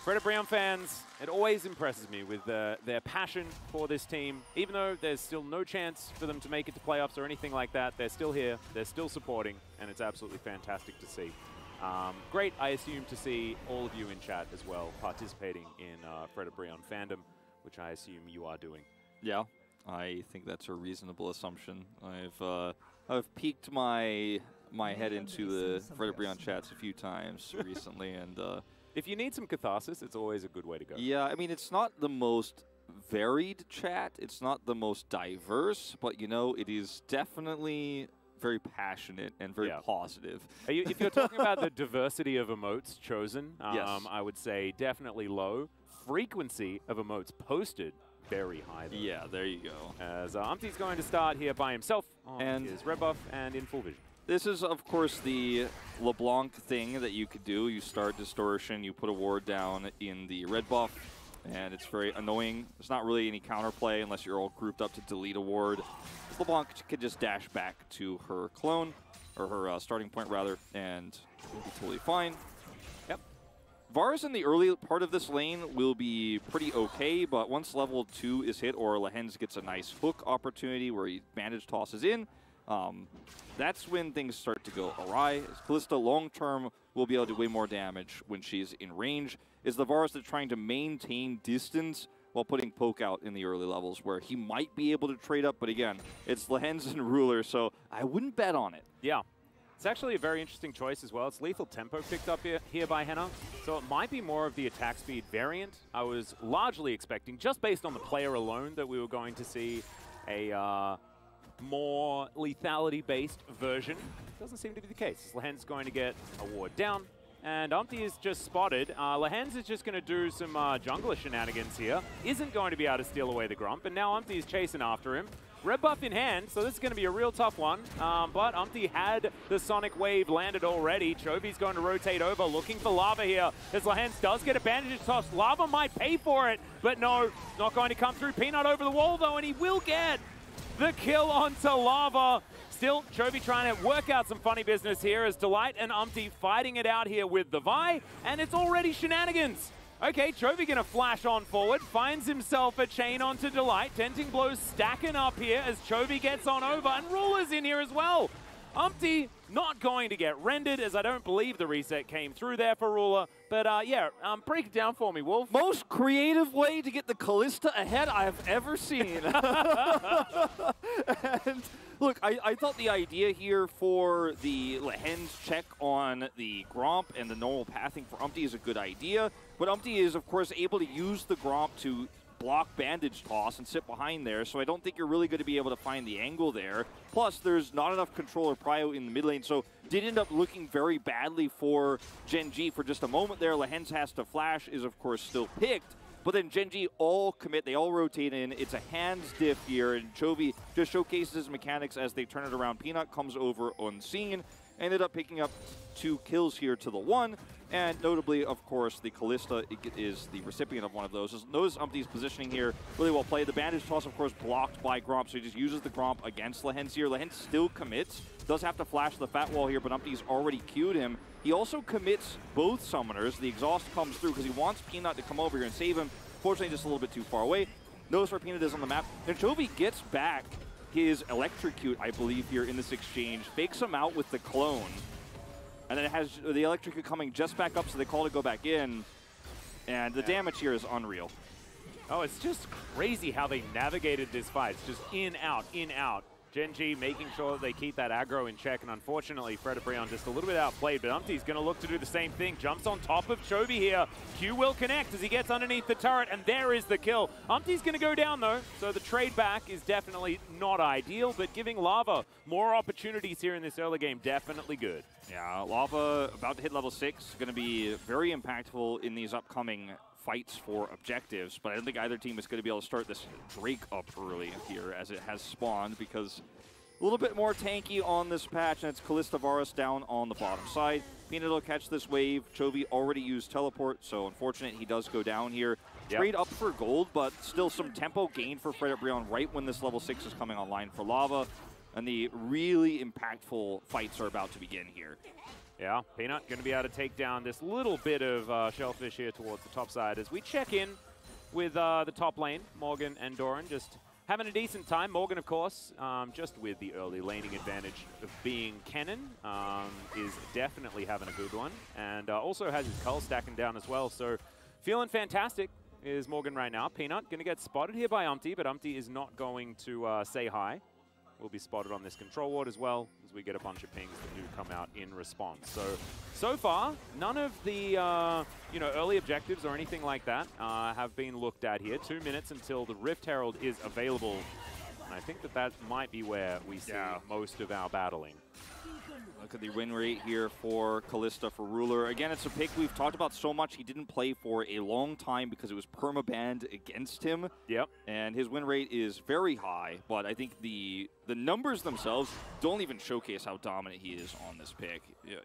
FREDIT BRION fans, it always impresses me with their passion for this team. Even though there's still no chance for them to make it to playoffs or anything like that, they're still here, they're still supporting, and it's absolutely fantastic to see. Great, I assume, to see all of you in chat as well participating in FREDIT BRION fandom, which I assume you are doing. Yeah, I think that's a reasonable assumption. I've peeked my head into the FREDIT BRION chats a few times recently, and if you need some catharsis, it's always a good way to go. yeah, I mean, it's not the most varied chat, it's not the most diverse, but you know, it is definitely very passionate and very positive. If you're talking about the diversity of emotes chosen, yes. I would say definitely low. Frequency of emotes posted, very high, though. Yeah, there you go. As Umpty's going to start here by himself on his red buff and in full vision. This is, of course, the LeBlanc thing that you could do. You start Distortion, you put a ward down in the red buff, and it's very annoying. There's not really any counterplay unless you're all grouped up to delete a ward. LeBlanc could just dash back to her clone, or her starting point, rather, and it'll be totally fine. Yep. Varus in the early part of this lane will be pretty okay, but once level 2 is hit, or Lehens gets a nice hook opportunity where he bandage tosses in, that's when things start to go awry. Kalista long-term will be able to do way more damage when she's in range. Is the Varus that's trying to maintain distance while putting Poke out in the early levels where he might be able to trade up, but again, it's Lehens and Ruler, so I wouldn't bet on it. Yeah. It's actually a very interesting choice as well. It's lethal tempo picked up here by Henna, so it might be more of the attack speed variant. I was largely expecting, just based on the player alone, that we were going to see a more lethality-based version. Doesn't seem to be the case. Lehens going to get a ward down, and Umpty is just spotted. Lehens is just going to do some jungler shenanigans here. Isn't going to be able to steal away the Grump, and now Umpty is chasing after him. Red buff in hand, so this is going to be a real tough one. But Umpty had the Sonic Wave landed already. Chovy's going to rotate over, looking for Lava here. As Lehens does get a bandage toss. Lava might pay for it, but no, not going to come through. Peanut over the wall, though, and he will get the kill onto Lava. Still, Chovy trying to work out some funny business here as Delight and Umpty fighting it out here with the Vi, and it's already shenanigans. Okay, Chovy gonna flash on forward, finds himself a chain onto Delight. Denting blows stacking up here as Chovy gets on over, and Ruler's in here as well. Umpty not going to get rendered, as I don't believe the reset came through there for Ruler. But yeah, break it down for me, Wolf. Most creative way to get the Kalista ahead I've ever seen. And look, I thought the idea here for the Lehens check on the Gromp and the normal pathing for Umpty is a good idea. But Umpty is, of course, able to use the Gromp to block bandage toss and sit behind there, so I don't think you're really going to be able to find the angle there. Plus, there's not enough controller prio in the mid lane, so did end up looking very badly for GENG for just a moment there. Lehens has to flash, is of course still picked, but then GENG all commit, they all rotate in. It's a hands diff here, and Chovy just showcases his mechanics as they turn it around. Peanut comes over unseen, ended up picking up 2 kills here to the 1, and notably, of course, the Kalista is the recipient of one of those. Notice Umpty's positioning here, really well played. The bandage toss, of course, blocked by Gromp, so he just uses the Gromp against Lehens here. Lehens still commits, does have to flash the Fat Wall here, but Umpty's already queued him. He also commits both summoners. The exhaust comes through because he wants Peanut to come over here and save him. Fortunately, just a little bit too far away. Notice where Peanut is on the map. And Chovy gets back his Electrocute, I believe, here in this exchange. Fakes him out with the clone. And then it has the Electrocute coming just back up, so they call to go back in. And the damage here is unreal. Oh, it's just crazy how they navigated this fight. It's just in, out, in, out. GENG making sure that they keep that aggro in check, and unfortunately, FREDIT BRION just a little bit outplayed, but Umpty's going to look to do the same thing. Jumps on top of Chovy here. Q will connect as he gets underneath the turret, and there is the kill. Umpty's going to go down, though, so the trade back is definitely not ideal, but giving Lava more opportunities here in this early game, definitely good. Yeah, Lava about to hit level 6, going to be very impactful in these upcoming fights for objectives, but I don't think either team is going to be able to start this Drake up early here as it has spawned, because a little bit more tanky on this patch, and it's Kalista Varus down on the bottom side. Peanut will catch this wave. Chovy already used teleport, so unfortunate he does go down here. Yep. Trade up for gold, but still some tempo gain for FREDIT BRION right when this level 6 is coming online for Lava, and the really impactful fights are about to begin here. Yeah, Peanut going to be able to take down this little bit of Shellfish here towards the top side as we check in with the top lane, Morgan and Doran, just having a decent time. Morgan, of course, just with the early laning advantage of being Kennen, is definitely having a good one, and also has his Cull stacking down as well, so feeling fantastic is Morgan right now. Peanut going to get spotted here by Umpty, but Umpty is not going to say hi. Will be spotted on this control ward as well, as we get a bunch of pings that do come out in response. So far, none of the early objectives or anything like that have been looked at here. 2 minutes until the Rift Herald is available. And I think that that might be where we see most of our battling. Look at the win rate here for Kalista for Ruler. Again, it's a pick we've talked about so much. He didn't play for a long time because it was perma-banned against him. Yep. And his win rate is very high, but I think the numbers themselves don't even showcase how dominant he is on this pick.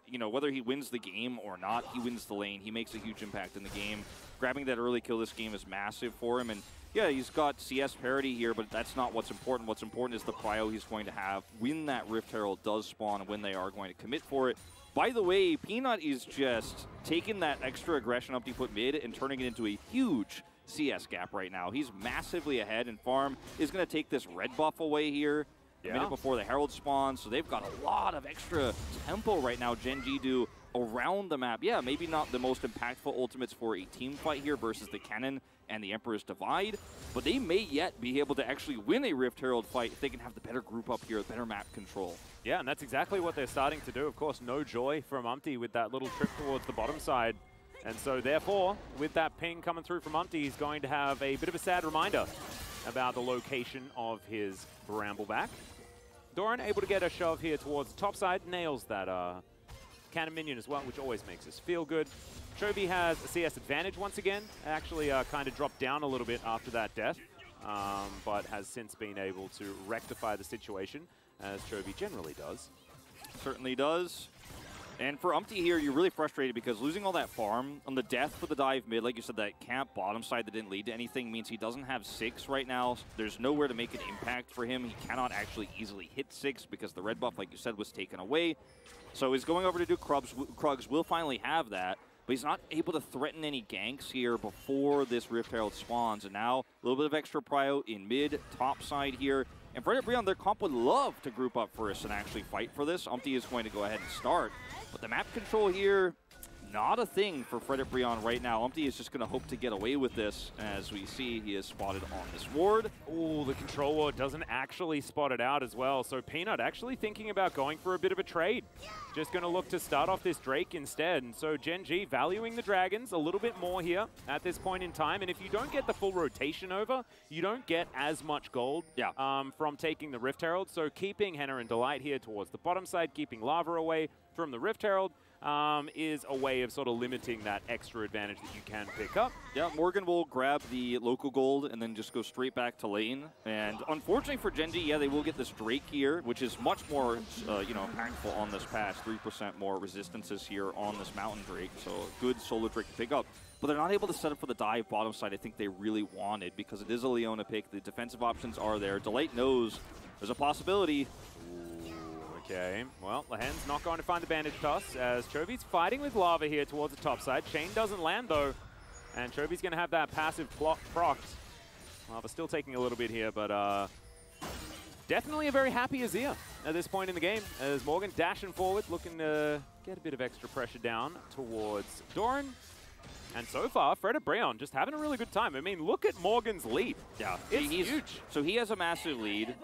You know, whether he wins the game or not, he wins the lane. He makes a huge impact in the game. Grabbing that early kill this game is massive for him. And yeah, he's got CS parity here, but that's not what's important. What's important is the prio he's going to have when that Rift Herald does spawn and when they are going to commit for it. By the way, Peanut is just taking that extra aggression up he put mid and turning it into a huge CS gap right now. He's massively ahead, and Farm is going to take this red buff away here a minute before the Herald spawns, so they've got a lot of extra tempo right now, GENG do, around the map. Yeah, maybe not the most impactful ultimates for a team fight here versus the Cannon and the Emperor's Divide, but they may yet be able to actually win a Rift Herald fight if they can have the better group up here, better map control. Yeah, and that's exactly what they're starting to do. Of course, no joy from Umpty with that little trip towards the bottom side. And so therefore, with that ping coming through from Umpty, he's going to have a bit of a sad reminder about the location of his Brambleback. Doran able to get a shove here towards the top side, nails that cannon minion as well, which always makes us feel good. Chovy has a CS advantage once again. Actually kind of dropped down a little bit after that death, but has since been able to rectify the situation, as Chovy generally does. Certainly does. And for Umpty here, you're really frustrated because losing all that farm on the death for the dive mid, like you said, that camp bottom side that didn't lead to anything means he doesn't have 6 right now. There's nowhere to make an impact for him. He cannot actually easily hit 6 because the red buff, like you said, was taken away. So he's going over to do Krugs. Krugs will finally have that, but he's not able to threaten any ganks here before this Rift Herald spawns. And now a little bit of extra prio in mid, top side here. And FREDIT BRION, their comp would love to group up first and actually fight for this. Umpty is going to go ahead and start. But the map control here, not a thing for FREDIT BRION right now. Umpty is just going to hope to get away with this. As we see, he is spotted on this ward. Oh, the control ward doesn't actually spot it out as well. So Peanut actually thinking about going for a bit of a trade. Just going to look to start off this Drake instead. And so GENG valuing the dragons a little bit more here at this point in time. And if you don't get the full rotation over, you don't get as much gold from taking the Rift Herald. So keeping Henna and Delight here towards the bottom side, keeping Lava away from the Rift Herald, is a way of sort of limiting that extra advantage that you can pick up. Yeah, Morgan will grab the local gold and then just go straight back to lane. And unfortunately for GENG, yeah, they will get this Drake here, which is much more, impactful on this pass. 3% more resistances here on this Mountain Drake, so a good solo Drake to pick up. But they're not able to set up for the dive bottom side I think they really wanted, because it is a Leona pick. The defensive options are there. Delight knows there's a possibility. Okay, well, Lahen's not going to find the bandage toss as Chovy's fighting with Lava here towards the top side. Chain doesn't land though, and Chovy's going to have that passive procced. Lava still taking a little bit here, but definitely a very happy Azir at this point in the game as Morgan dashing forward, looking to get a bit of extra pressure down towards Doran. And so far, FREDIT BRION just having a really good time. I mean, look at Morgan's lead. Yeah, it's huge. So he has a massive lead.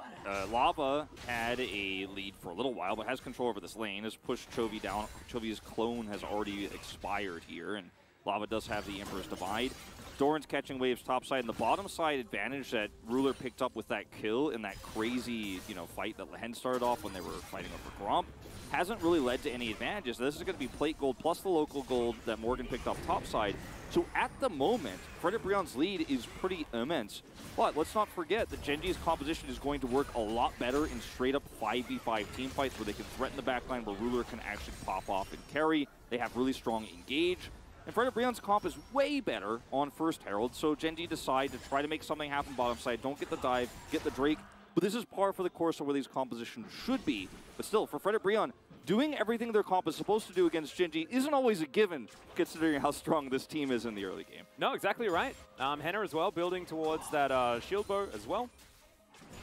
Lava had a lead for a little while, but has control over this lane. Has pushed Chovy down. Chovy's clone has already expired here, and Lava does have the Emperor's Divide. Doran's catching waves topside, and the bottom side advantage that Ruler picked up with that kill in that crazy, fight that Lehen started off when they were fighting over Gromp hasn't really led to any advantages. This is going to be plate gold plus the local gold that Morgan picked up topside. So at the moment, FREDIT BRION's lead is pretty immense. But let's not forget that GENG's composition is going to work a lot better in straight-up 5v5 team fights where they can threaten the backline, where Ruler can actually pop off and carry. They have really strong engage. And FREDIT BRION's comp is way better on first Herald, so GENG decide to try to make something happen bottom side. Don't get the dive, get the Drake. But this is par for the course of where these compositions should be. But still, for FREDIT BRION, doing everything their comp is supposed to do against GENG isn't always a given, considering how strong this team is in the early game. No, exactly right. Henna as well, building towards that shield bow as well.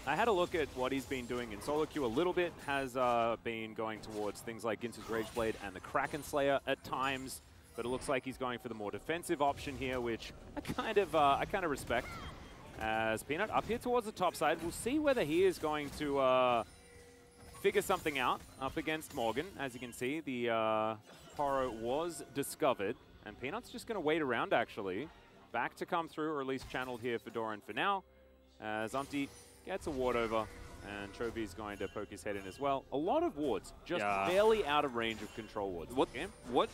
I had a look at what he's been doing in solo queue a little bit, has been going towards things like Ginsu's Rageblade and the Kraken Slayer at times, but it looks like he's going for the more defensive option here, which I kind of respect. As Peanut up here towards the top side, we'll see whether he is going to figure something out up against Morgan. As you can see, the Poro was discovered, and Peanut's just going to wait around actually. Back to come through, or at least channeled here for Doran for now, as Umpty gets a ward over, and Chovy's going to poke his head in as well. A lot of wards, just barely out of range of control wards. What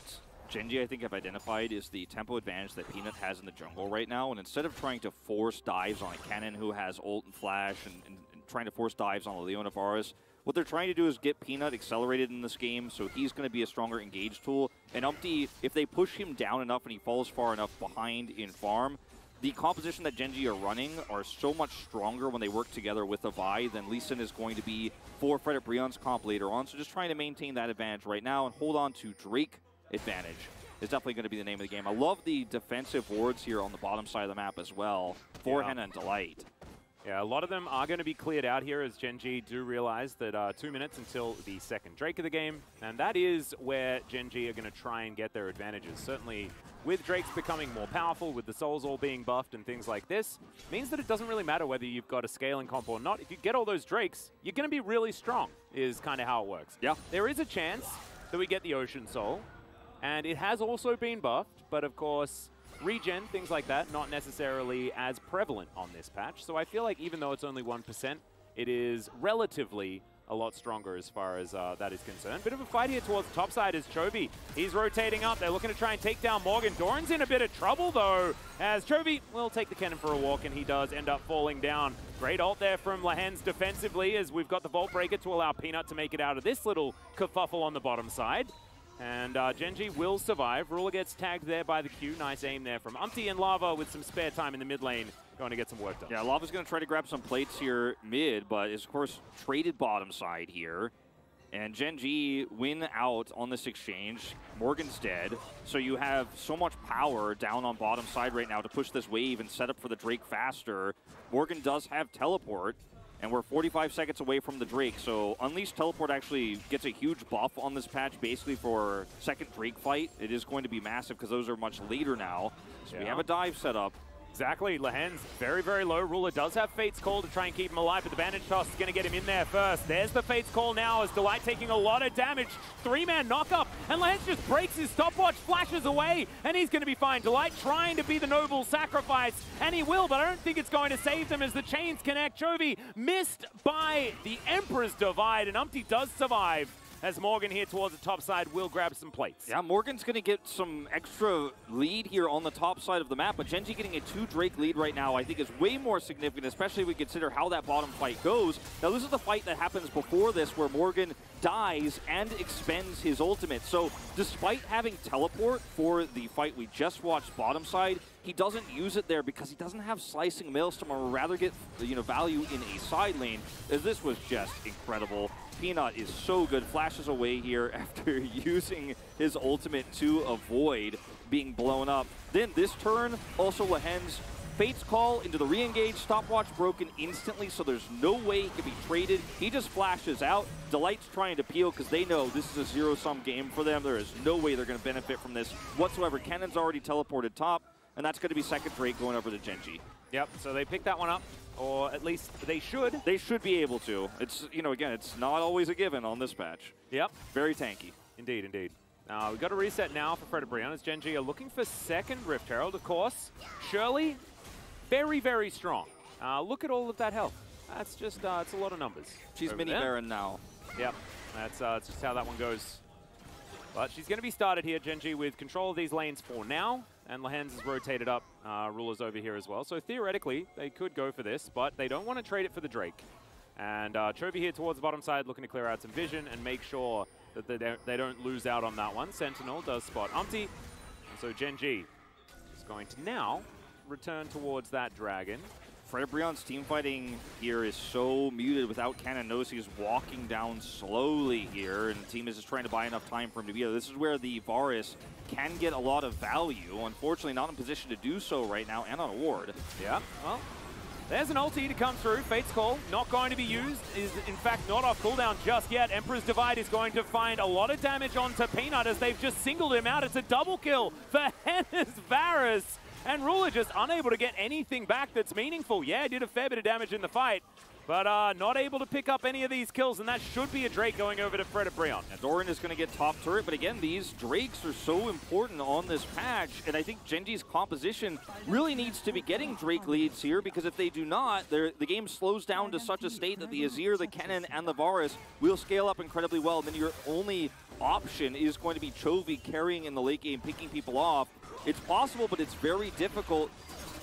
GENG, I think, have identified is the tempo advantage that Peanut has in the jungle right now, and instead of trying to force dives on a Cannon who has ult and flash and trying to force dives on a Leona Varus, what they're trying to do is get Peanut accelerated in this game, so he's going to be a stronger engage tool. And Umpty, if they push him down enough and he falls far enough behind in farm, the composition that GENG are running are so much stronger when they work together with a Vi than Lee Sin is going to be for FREDIT Brion's comp later on. So just trying to maintain that advantage right now and hold on to Drake advantage is definitely going to be the name of the game. I love the defensive wards here on the bottom side of the map as well for Henna and Delight. Yeah, a lot of them are going to be cleared out here as GENG do realize that 2 minutes until the second Drake of the game, and that is where GENG are going to try and get their advantages. Certainly with Drakes becoming more powerful, with the souls all being buffed and things like this, means that it doesn't really matter whether you've got a scaling comp or not. If you get all those Drakes, you're going to be really strong, is kind of how it works. Yeah. There is a chance that we get the Ocean Soul, and it has also been buffed, but of course, regen, things like that, not necessarily as prevalent on this patch. So I feel like even though it's only 1%, it is relatively a lot stronger as far as that is concerned. Bit of a fight here towards the top side as Chovy. He's rotating up. They're looking to try and take down Morgan. Doran's in a bit of trouble, though, as Chovy will take the cannon for a walk, and he does end up falling down. Great ult there from Lehens defensively, as we've got the Vault Breaker to allow Peanut to make it out of this little kerfuffle on the bottom side. And GENG will survive. Ruler gets tagged there by the Q. Nice aim there from Umpty, and Lava with some spare time in the mid lane going to get some work done. Yeah, Lava's going to try to grab some plates here mid, but is, of course, traded bottom side here. And GENG win out on this exchange. Morgan's dead. So you have so much power down on bottom side right now to push this wave and set up for the Drake faster. Morgan does have teleport, and we're 45 seconds away from the Drake, so Unleashed Teleport actually gets a huge buff on this patch, basically for second Drake fight. It is going to be massive because those are much later now. So we have a dive set up. Exactly, Lehens very, very low. Ruler does have Fate's Call to try and keep him alive, but the bandage toss is going to get him in there first. There's the Fate's Call now as Delight taking a lot of damage. 3-man knock-up, and Lehens just breaks his stopwatch, flashes away, and he's going to be fine. Delight trying to be the noble sacrifice, and he will, but I don't think it's going to save them as the chains connect. Chovy missed by the Emperor's Divide, and Umpty does survive, as Morgan here towards the top side will grab some plates. Yeah, Morgan's going to get some extra lead here on the top side of the map, but GENG getting a 2 Drake lead right now I think is way more significant, especially if we consider how that bottom fight goes. Now, this is the fight that happens before this where Morgan dies and expends his ultimate. So despite having teleport for the fight we just watched bottom side, he doesn't use it there because he doesn't have Slicing Maelstrom, or rather get value in a side lane, as this was just incredible. Peanut is so good, flashes away here after using his ultimate to avoid being blown up. Then this turn, also Lehens, Fate's Call into the re-engage, stopwatch broken instantly, so there's no way he can be traded. He just flashes out. Delight's trying to peel because they know this is a zero-sum game for them. There is no way they're going to benefit from this whatsoever. Cannon's already teleported top, and that's going to be second Drake going over to GENG. Yep, so they picked that one up, or at least they should. They should be able to. It's, again, it's not always a given on this patch. Yep. Very tanky. Indeed, indeed. We've got a reset now for FREDIT BRION as GENG are looking for second Rift Herald, of course. Shirley, very, very strong. Look at all of that health. That's just, it's a lot of numbers. She's mini Baron now. Yep, that's just how that one goes. But she's going to be started here, GENG, with control of these lanes for now. And Lehens is rotated up. Ruler's over here as well. So theoretically, they could go for this, but they don't want to trade it for the Drake. And Chovy here towards the bottom side, looking to clear out some vision and make sure that they don't lose out on that one. Sentinel does spot Umpty. And so GENG is going to now return towards that dragon. FREDIT BRION's team fighting here is so muted without Cannon. Notice he's walking down slowly here, and the team is just trying to buy enough time for him to be there. This is where the Varus can get a lot of value. Unfortunately, not in position to do so right now, and on a ward. Yeah, well, there's an ulti to come through. Fate's Call, not going to be used, is in fact not off cooldown just yet. Emperor's Divide is going to find a lot of damage onto Peanut as they've just singled him out. It's a double kill for Henna's Varus. And Ruler just unable to get anything back that's meaningful. Yeah, did a fair bit of damage in the fight, but not able to pick up any of these kills, and that should be a Drake going over to FREDIT BRION. Now, Doran is going to get top turret, but again, these Drakes are so important on this patch, and I think Genji's composition really needs to be getting Drake leads here, because if they do not, the game slows down to such a state that the Azir, the Kennen, and the Varus will scale up incredibly well, and then your only option is going to be Chovy carrying in the late game, picking people off. It's possible, but it's very difficult,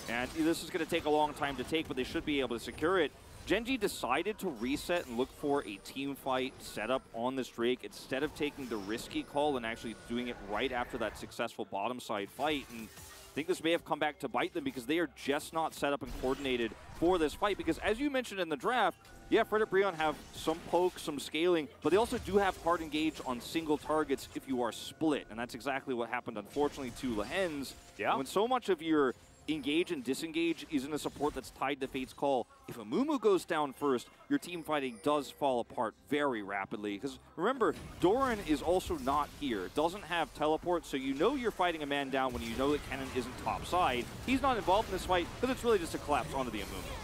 and this is going to take a long time to take, but they should be able to secure it. Genji decided to reset and look for a team fight setup on this Drake instead of taking the risky call and actually doing it right after that successful bottom side fight. And I think this may have come back to bite them because they are just not set up and coordinated for this fight. Because as you mentioned in the draft, yeah, FREDIT BRION have some poke, some scaling, but they also do have hard engage on single targets if you are split. And that's exactly what happened, unfortunately, to Lehens. Yeah. When so much of your engage and disengage isn't a support that's tied to Fate's Call, if a Mumu goes down first, your team fighting does fall apart very rapidly. Because remember, Doran is also not here, doesn't have teleport, so you know you're fighting a man down when you know that Cannon isn't top side. He's not involved in this fight, because it's really just a collapse onto the Mumu.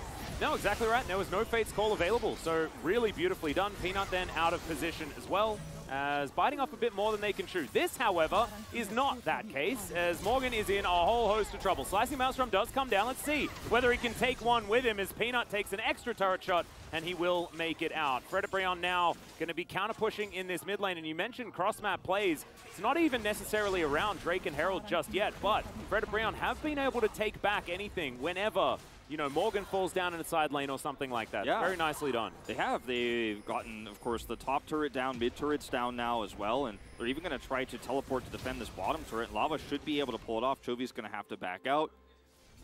No, exactly right. There was no Fate's Call available, so really beautifully done. Peanut then out of position as well, as biting off a bit more than they can chew. This, however, is not that case, as Morgan is in a whole host of trouble. Slicing Maelstrom does come down. Let's see whether he can take one with him, as Peanut takes an extra turret shot, and he will make it out. FREDIT BRION now going to be counter-pushing in this mid lane, and you mentioned cross-map plays. It's not even necessarily around Drake and Herald just yet, but FREDIT BRION have been able to take back anything whenever, you know, Morgan falls down in a side lane or something like that. Yeah. Very nicely done. They have. They've gotten, of course, the top turret down, mid turret's down now as well, and they're even going to try to teleport to defend this bottom turret. Lava should be able to pull it off. Chovy's going to have to back out.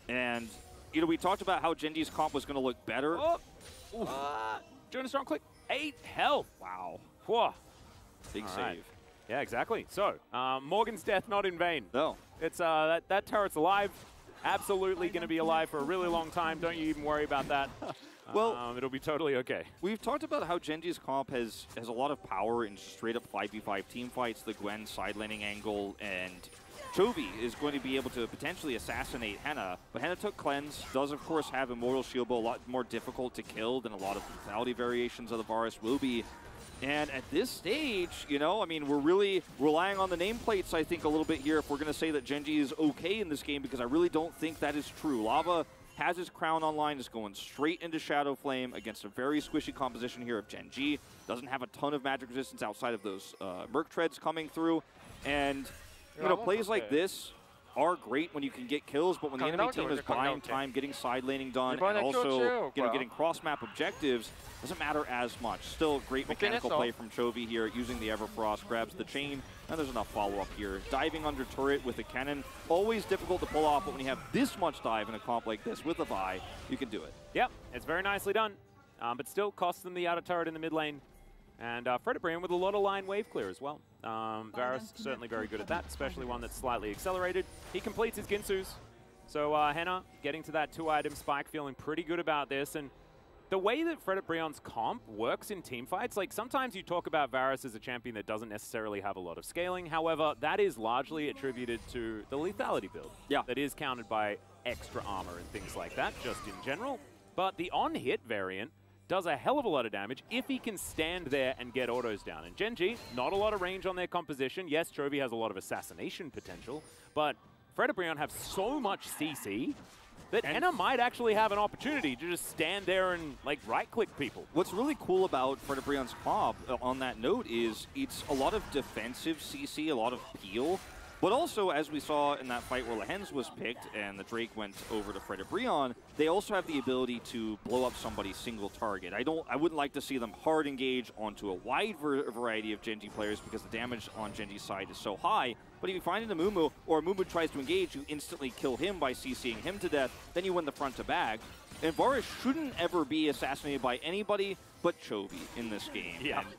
And, you know, we talked about how Genji's comp was going to look better. Doing a strong click. 8 health. Wow. Whoa. Big All save. right. Yeah, exactly. So, Morgan's death not in vain. No. It's that turret's alive. Absolutely going to be alive for a really long time. Don't you even worry about that. Well, it'll be totally okay. We've talked about how Genji's comp has a lot of power in straight up 5v5 team fights, the Gwen side laning angle, and Chovy is going to be able to potentially assassinate Henna. But Henna took Cleanse, does of course have Immortal Shield, but a lot more difficult to kill than a lot of lethality variations of the Varus will be. And at this stage, you know, I mean, we're really relying on the nameplates, I think, a little bit here if we're going to say that Genji is okay in this game, because I really don't think that is true. Lava has his crown online, is going straight into Shadow Flame against a very squishy composition here of Genji. Doesn't have a ton of magic resistance outside of those Merc Treads coming through. And, you know, plays like this are great when you can get kills, but when the enemy team is buying time, getting side laning done, and also, you know, getting cross-map objectives, doesn't matter as much. Still great mechanical play from Chovy here, using the Everfrost, grabs the chain, and there's enough follow-up here. Diving under turret with a cannon, always difficult to pull off, but when you have this much dive in a comp like this with a Vi, you can do it. Yep, it's very nicely done, but still costs them the outer turret in the mid lane. And FREDIT BRION with a lot of line wave clear as well. Varus certainly very good at that, especially one that's slightly accelerated. He completes his Ginsus. So Henna getting to that 2-item spike, feeling pretty good about this. And the way that FREDIT BRION's comp works in teamfights, like sometimes you talk about Varus as a champion that doesn't necessarily have a lot of scaling. However, that is largely attributed to the lethality build. Yeah. That is countered by extra armor and things like that, just in general. But the on-hit variant does a hell of a lot of damage if he can stand there and get autos down. And Genji, not a lot of range on their composition. Yes, Chovy has a lot of assassination potential, but FREDIT BRION have so much CC that Henna might actually have an opportunity to just stand there and, like, right-click people. What's really cool about FREDIT BRION's comp, on that note, is it's a lot of defensive CC, a lot of peel. But also, as we saw in that fight where Lehens was picked and the Drake went over to FREDIT BRION, they also have the ability to blow up somebody's single target. I wouldn't like to see them hard engage onto a wide variety of Genji players because the damage on Genji's side is so high. But if you find a Mumu, or a Mumu tries to engage, you instantly kill him by CCing him to death, then you win the front to back. And Varus shouldn't ever be assassinated by anybody but Chovy in this game. Yeah. And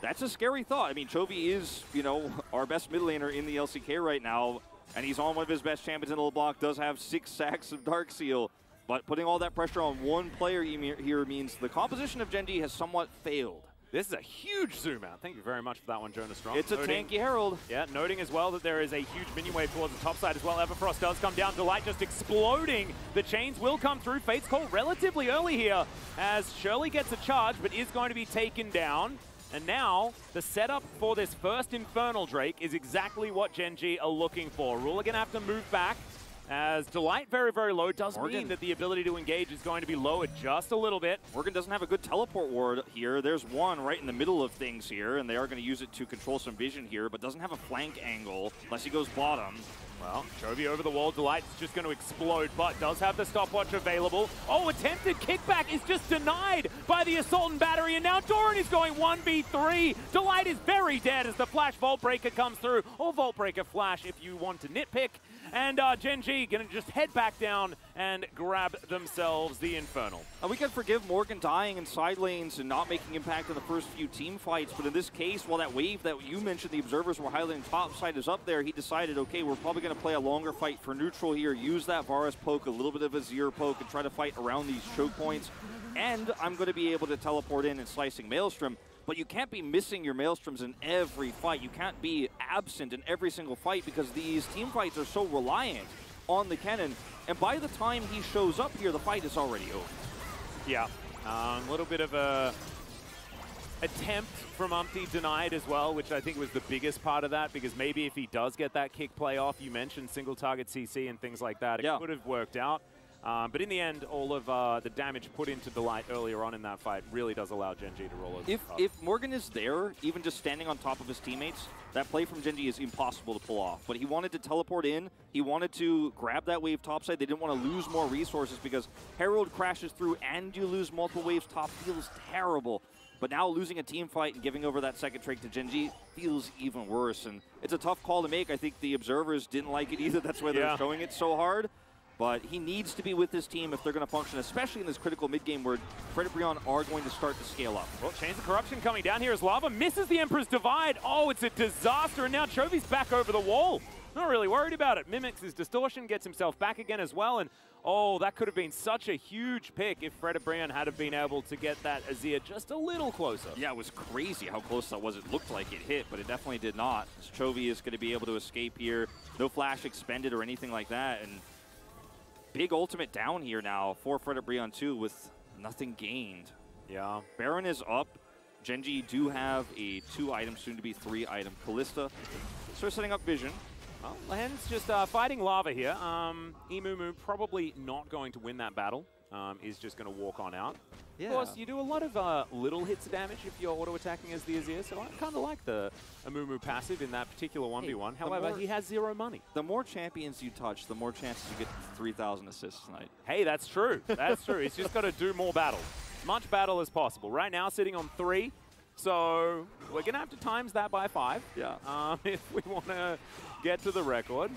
that's a scary thought. I mean, Chovy is, you know, our best mid laner in the LCK right now, and he's on one of his best champions in LeBlanc, does have 6 sacks of Darkseal, but putting all that pressure on one player here means the composition of GENG has somewhat failed. This is a huge zoom out. Thank you very much for that one, Jonas Strong. It's a tanky Herald. Yeah, noting as well that there is a huge minion wave towards the top side as well. Everfrost does come down. Delight just exploding. The chains will come through. Fate's Call relatively early here as Shirley gets a charge but is going to be taken down. And now the setup for this first Infernal Drake is exactly what GENG are looking for. Rule are going to have to move back. As Delight very, very low does mean that the ability to engage is going to be lowered just a little bit. Morgan doesn't have a good teleport ward here. There's one right in the middle of things here, and they are going to use it to control some vision here, but doesn't have a flank angle unless he goes bottom. Well, Chovy over the wall. Delight's just going to explode, but does have the stopwatch available. Oh, attempted kickback is just denied by the Assault and Battery, and now Doran is going 1v3. Delight is very dead as the Flash Vault Breaker comes through, or Vault Breaker Flash if you want to nitpick. And GENG going to just head back down and grab themselves the Infernal. We can forgive Morgan dying in side lanes and not making impact in the first few team fights, but in this case, while that wave that you mentioned the observers were highlighting top side is up there, he decided, okay, we're probably going to play a longer fight for neutral here, use that Varus poke, a little bit of a Azir poke, and try to fight around these choke points. And I'm going to be able to teleport in and slicing Maelstrom. But you can't be missing your Maelstroms in every fight. You can't be absent in every single fight because these team fights are so reliant on the cannon. And by the time he shows up here, the fight is already over. Yeah, a little bit of a attempt from Umpty denied as well, which I think was the biggest part of that, because maybe if he does get that kick play off, you mentioned single target CC and things like that, it could have worked out. But in the end, all of the damage put into Delight earlier on in that fight really does allow GENG to roll over. If Morgan is there, even just standing on top of his teammates, that play from GENG is impossible to pull off. But he wanted to teleport in. He wanted to grab that wave topside. They didn't want to lose more resources because Herald crashes through and you lose multiple waves top feels terrible. But now losing a team fight and giving over that second trait to GENG feels even worse. And it's a tough call to make. I think the observers didn't like it either. That's why they're showing it so hard. But he needs to be with his team if they're going to function, especially in this critical mid-game where FREDIT BRION are going to start to scale up. Well, Chains of Corruption coming down here as Lava misses the Emperor's Divide. Oh, it's a disaster, and now Chovy's back over the wall. Not really worried about it. Mimics his Distortion, gets himself back again as well, and oh, that could have been such a huge pick if FREDIT BRION had been able to get that Azir just a little closer. Yeah, it was crazy how close that was. It looked like it hit, but it definitely did not. Chovy is going to be able to escape here. No flash expended or anything like that, and big ultimate down here now for FREDIT BRION 2 with nothing gained. Yeah. Baron is up. GENG do have a 2-item, soon to be 3-item. Kalista starts setting up vision. Well, Lahen's just fighting Lava here. Imumu probably not going to win that battle. Is just going to walk on out. Yeah. Of course, you do a lot of little hits of damage if you're auto-attacking as the Azir, so I kind of like the Imumu passive in that particular 1v1. However, he has 0 money. The more champions you touch, the more chances you get 3,000 assists tonight. Hey, that's true. That's true. He's just got to do more battle. As much battle as possible. Right now, sitting on 3. So we're going to have to times that by 5. Yeah. If we want to get to the record.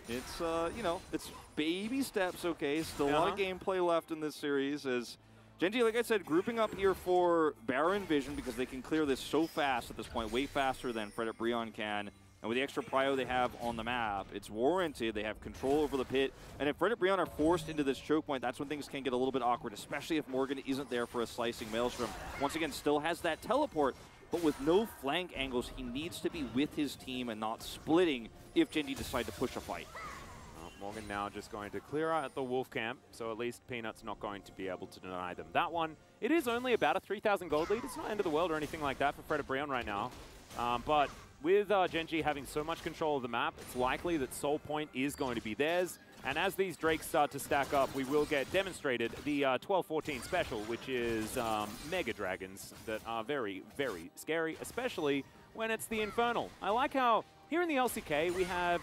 It's, you know, it's baby steps, okay? Still a lot of gameplay left in this series as GENG, like I said, grouping up here for Baron Vision because they can clear this so fast at this point, way faster than FREDIT BRION can. And with the extra prio they have on the map, it's warranted. They have control over the pit. And if FREDIT BRION are forced into this choke point, that's when things can get a little bit awkward, especially if Morgan isn't there for a slicing Maelstrom. Once again, still has that teleport, but with no flank angles, he needs to be with his team and not splitting if GENG decide to push a fight. Well, Morgan now just going to clear out the Wolf Camp, so at least Peanut's not going to be able to deny them that one. It is only about a 3,000 gold lead. It's not end of the world or anything like that for FREDIT BRION right now. But with GENG having so much control of the map, it's likely that Soul Point is going to be theirs. And as these Drakes start to stack up, we will get demonstrated the 12-14 special, which is Mega Dragons that are very, very scary, especially when it's the Infernal. I like how here in the LCK we have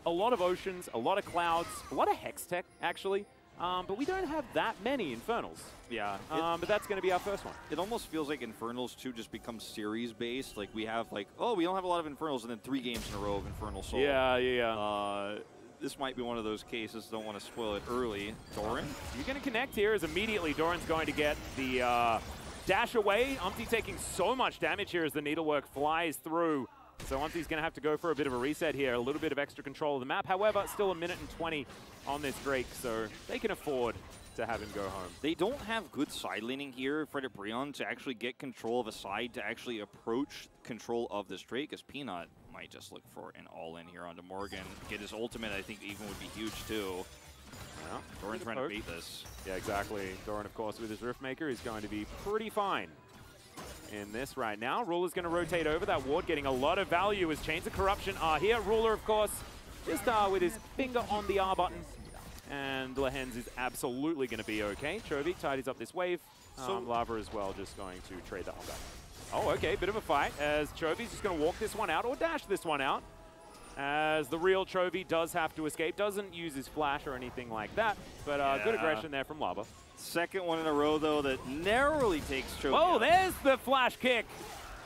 a lot of oceans, a lot of clouds, a lot of Hex Tech, actually. But we don't have that many Infernals. Yeah. But that's going to be our first one. It almost feels like Infernals 2 just becomes series-based. Like, we have, like, oh, we don't have a lot of Infernals, and then 3 games in a row of Infernal Soul. Yeah. this might be one of those cases. Don't want to spoil it early. Doran? You're going to connect here as immediately Doran's going to get the dash away. Umpty taking so much damage here as the needlework flies through. So Umpty's going to have to go for a bit of a reset here, a little bit of extra control of the map. However, still 1 minute and 20 on this Drake, so they can afford to have him go home. They don't have good side laning here, FREDIT BRION, to actually get control of a side to actually approach control of this Drake, as Peanut might just look for an all-in here onto Morgan. Get his ultimate, I think, even would be huge, too. Yeah, Doran's trying to beat this. Yeah, exactly. Doran, of course, with his Riftmaker, is going to be pretty fine in this right now. Ruler's going to rotate over that ward, getting a lot of value as Chains of Corruption are here. Ruler, of course, just with his finger on the R button. And Lehens is absolutely going to be okay. Chovy tidies up this wave. Lava as well, just going to trade that one back. Oh, okay, bit of a fight as Chovy's just going to walk this one out or dash this one out. As the real Chovy does have to escape. Doesn't use his flash or anything like that. But good aggression there from Lava. Second one in a row, though, that narrowly takes Chovy. Oh, there's the flash kick.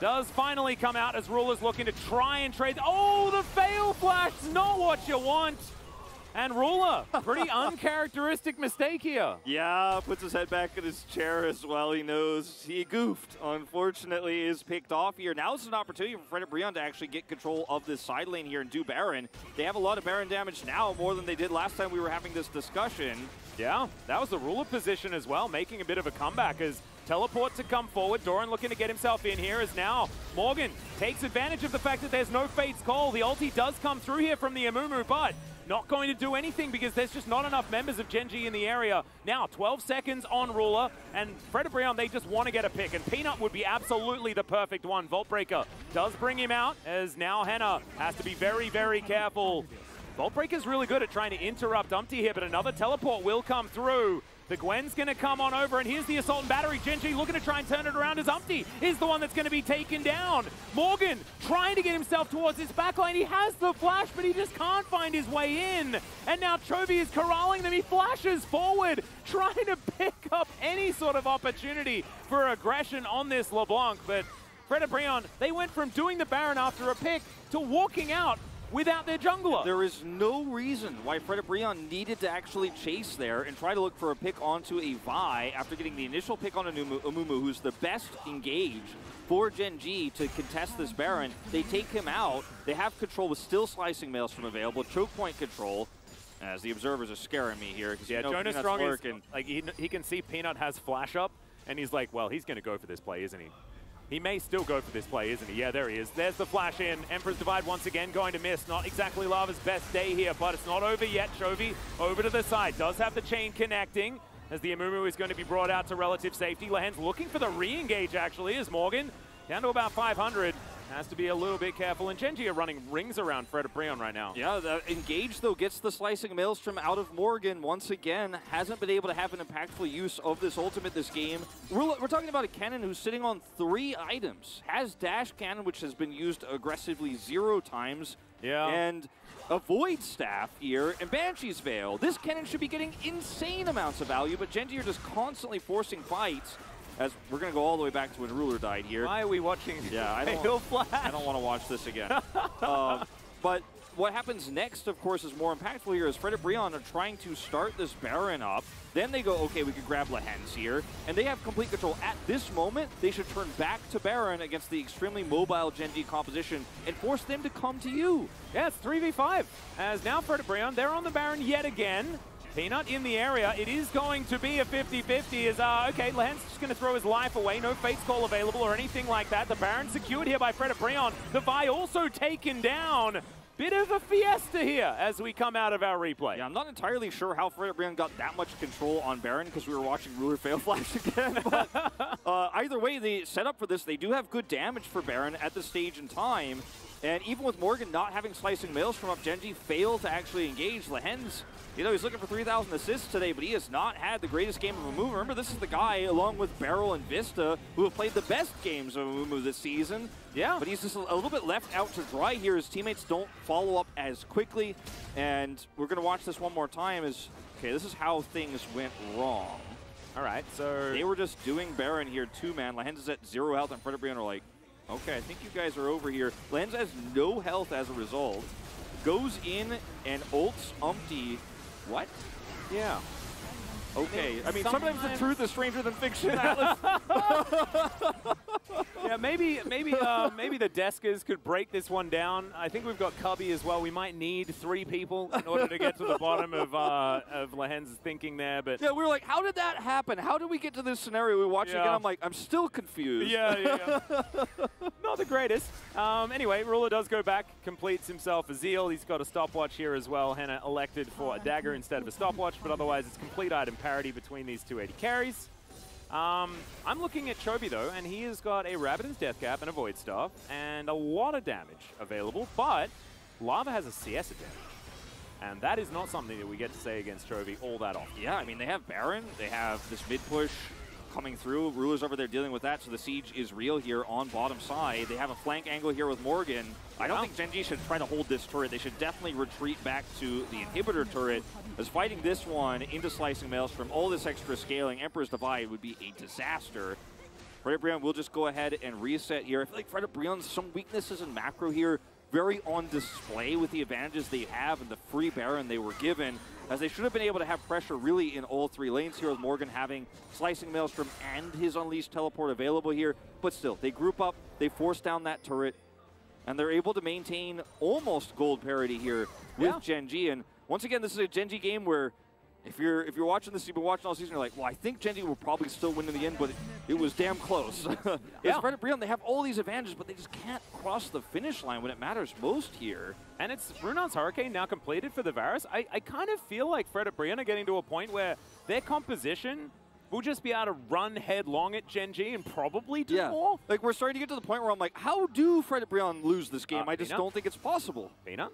Does finally come out as Ruler's looking to try and trade. Oh, the fail flash is not what you want. And Ruler, pretty uncharacteristic mistake here. Yeah, puts his head back in his chair as well. He knows he goofed. Unfortunately, is picked off here. Now this is an opportunity for FREDIT BRION to actually get control of this side lane here and do Baron. They have a lot of Baron damage now, more than they did last time we were having this discussion. Yeah, that was the Ruler position as well, making a bit of a comeback as teleport to come forward. Doran looking to get himself in here as now Morgan takes advantage of the fact that there's no Fate's Call. The ulti does come through here from the Amumu, but not going to do anything because there's just not enough members of GENG in the area. Now, 12 seconds on Ruler, and FREDIT BRION, they just want to get a pick, and Peanut would be absolutely the perfect one. Vault Breaker does bring him out, as now Henna has to be very, very careful. Vault Breaker's really good at trying to interrupt Umpty here, but another teleport will come through. The Gwen's going to come on over, and here's the Assault and Battery. GENG looking to try and turn it around as Umpty is the one that's going to be taken down. Morgan trying to get himself towards his backline. He has the flash, but he just can't find his way in. And now Chovy is corralling them. He flashes forward, trying to pick up any sort of opportunity for aggression on this LeBlanc. But FREDIT BRION, they went from doing the Baron after a pick to walking out without their jungler. There is no reason why FREDIT BRION needed to actually chase there and try to look for a pick onto a Vi after getting the initial pick on Amumu, who's the best engage for GENG to contest this Baron. They take him out. They have control with still slicing Maelstrom available, choke point control. As the observers are scaring me here. Yeah, Jonas Strong is, like, he can see Peanut has flash up, and he's like, well, he's going to go for this play, isn't he? He may still go for this play, isn't he? Yeah, there he is. There's the flash in. Emperor's Divide once again going to miss. Not exactly Lava's best day here, but it's not over yet. Chovy over to the side. Does have the chain connecting as the Amumu is going to be brought out to relative safety. Lehen's looking for the re-engage, actually, as Morgan down to about 500. Has to be a little bit careful, and GENG are running rings around FREDIT BRION right now. Yeah, the engage, though, gets the slicing Maelstrom out of Morgan once again. Hasn't been able to have an impactful use of this ultimate this game. We're talking about a cannon who's sitting on 3 items. Has dash cannon, which has been used aggressively 0 times. Yeah. And a Void Staff here, and Banshee's Veil. This cannon should be getting insane amounts of value, but GENG are just constantly forcing fights. As we're going to go all the way back to when Ruler died here. Why are we watching I don't want to watch this again. But what happens next, of course, is more impactful here as FREDIT BRION are trying to start this Baron up. Then they go, okay, we could grab Lehens here. And they have complete control. At this moment, they should turn back to Baron against the extremely mobile GENG composition and force them to come to you. Yeah, it's 3v5. As now FREDIT BRION, they're on the Baron yet again. Peanut in the area. It is going to be a 50-50 as, okay, Lehen's just going to throw his life away. No Fate's Call available or anything like that. The Baron secured here by FREDIT BRION. The Vi also taken down. Bit of a fiesta here as we come out of our replay. Yeah, I'm not entirely sure how FREDIT BRION got that much control on Baron because we were watching Ruler fail flash again. But either way, the setup for this, they do have good damage for Baron at this stage in time. And even with Morgan not having slicing Maelstrom up, GENG failed to actually engage. Lehens, you know, he's looking for 3,000 assists today, but he has not had the greatest game of Amumu. Remember, this is the guy, along with Beryl and Vista, who have played the best games of Amumu this season. Yeah. But he's just a little bit left out to dry here. His teammates don't follow up as quickly. And we're going to watch this one more time as, okay, this is how things went wrong. All right, so they were just doing Baron here, 2-man. Lehens is at 0 health, and FREDIT BRION are like, okay, I think you guys are over here. Lehens has no health as a result. goes in and ults Umpty. What? Yeah. Okay. I mean, sometimes the truth is stranger than fiction. Yeah, maybe the Deskers could break this one down. I think we've got Cubby as well. We might need 3 people in order to get to the bottom of Lehen's thinking there. But yeah, we were like, how did that happen? How did we get to this scenario? We watched it again. I'm like, I'm still confused. Yeah. Not the greatest. Anyway, Ruler does go back, completes himself a Zeal. He's got a stopwatch here as well. Henna elected for a dagger instead of a stopwatch, but otherwise it's complete item parity between these two AD carries. I'm looking at Chovy though, and he has got a Rabbidan's Death Cap and a Void Staff, and a lot of damage available, but Lava has a CS advantage. And that is not something that we get to say against Chovy all that often. Yeah, I mean, they have Baron, they have this mid push coming through. Ruler's over there dealing with that, so the siege is real here on bottom side. They have a flank angle here with Morgan. I don't think GenG should try to hold this turret. They should definitely retreat back to the inhibitor turret, as fighting this one into Slicing Maelstrom, all this extra scaling, Emperor's Divide would be a disaster. FREDIT BRION will just go ahead and reset here. I feel like FREDIT BRION's some weaknesses in macro here, very on display with the advantages they have and the free Baron they were given, as they should have been able to have pressure really in all 3 lanes here, with Morgan having Slicing Maelstrom and his Unleashed Teleport available here. But still, they group up, they force down that turret, and they're able to maintain almost gold parity here with GenG. And once again, this is a GenG game where if you're watching this, you've been watching all season, you're like, well, I think GenG will probably still win in the end, but it was damn close. It's FREDIT BRION, they have all these advantages, but they just can't cross the finish line when it matters most here. And it's Runon's Hurricane now completed for the Varus. I kind of feel like FREDIT BRION are getting to a point where their composition will just be able to run headlong at GenG and probably do more. Like, we're starting to get to the point where I'm like, how do FREDIT BRION lose this game? I just don't think it's possible. Peanut,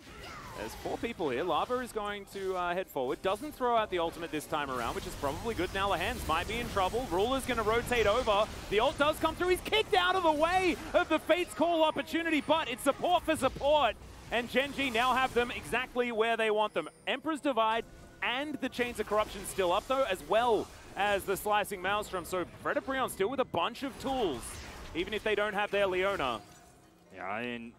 there's 4 people here. Lava is going to head forward. Doesn't throw out the ultimate this time around, which is probably good. Now Lehen's might be in trouble. Ruler's going to rotate over. The ult does come through. He's kicked out of the way of the Fate's Call opportunity, but it's support for support. And GenG now have them exactly where they want them. Emperor's Divide and the Chains of Corruption still up, though, as well as the Slicing Maelstrom. So FREDIT BRION still with a bunch of tools, even if they don't have their Leona. Yeah, and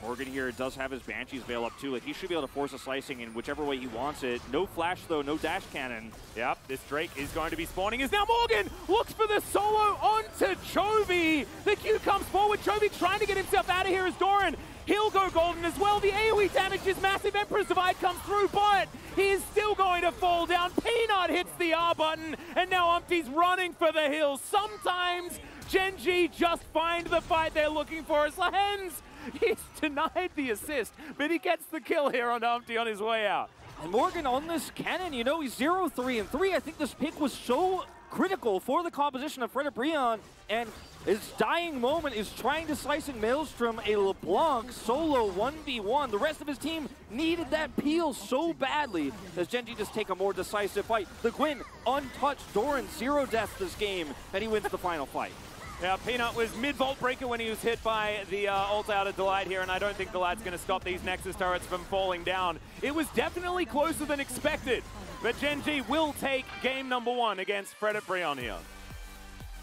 Morgan here does have his Banshee's Veil up too. Like, he should be able to force a slicing in whichever way he wants it. No flash though, no dash cannon. Yep, this Drake is going to be spawning. Is now Morgan looks for the solo onto Chovy. The Q comes forward. Chovy trying to get himself out of here as Doran. He'll go golden as well. The AoE damage is massive. Emperor's Divide comes through, but he is still going to fall down. Peanut hits the R button, and now Umpty's running for the hills. Sometimes GenG just find the fight they're looking for as Lehen's. He's denied the assist, but he gets the kill here on Umpty on his way out. And Morgan on this cannon, you know, he's 0-3-3. I think this pick was so critical for the composition of FREDIT BRION, and his dying moment is trying to Slicing Maelstrom a LeBlanc solo 1v1. The rest of his team needed that peel so badly as GenG just take a more decisive fight. The Gwyn untouched, Doran 0 deaths this game, and he wins the final fight. Yeah, Peanut was mid-Vault Breaker when he was hit by the ult out of Delight here, and I don't think Delight's going to stop these Nexus turrets from falling down. It was definitely closer than expected, but GenG will take game number 1 against FREDIT BRION here.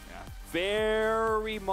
Yeah, very much.